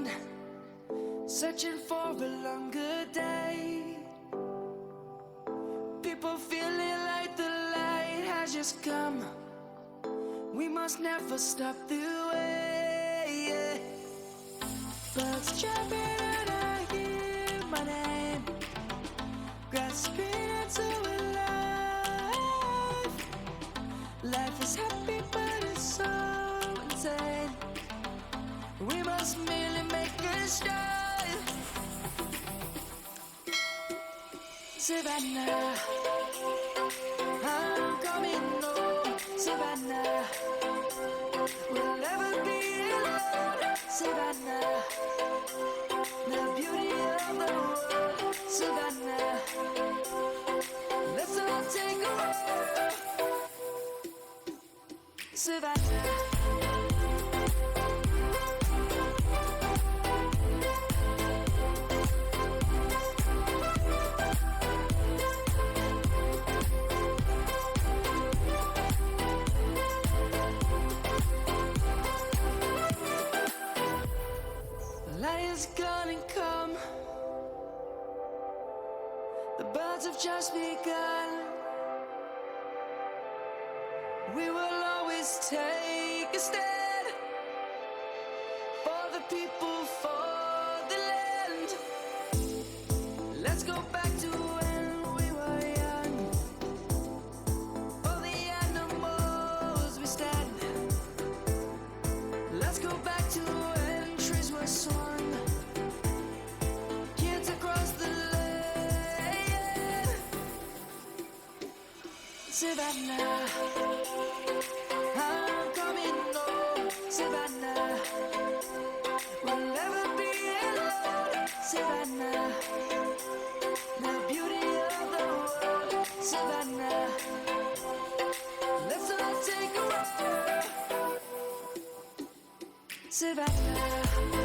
sun, searching for a longer day. People feeling like the light has just come. We must never stop the way. Birds chirping and I hear my name, grasping into a life. Life is happy but it's so insane. We must merely make a start. Savannah, I'm coming home. Savannah, we'll never be alone. Savannah, the beauty of the world. Savannah, let's all take a walk. Savannah. Light is gonna come. The birds have just begun. We will always take a stand for the people, for the land. Let's go back to when we were young. For the animals we stand. Let's go back to when trees were swung. Kids across the land. Savannah, I'm coming home. Savannah, we'll never be alone. Savannah, the beauty of the world. Savannah, let's all take a walk. Savannah.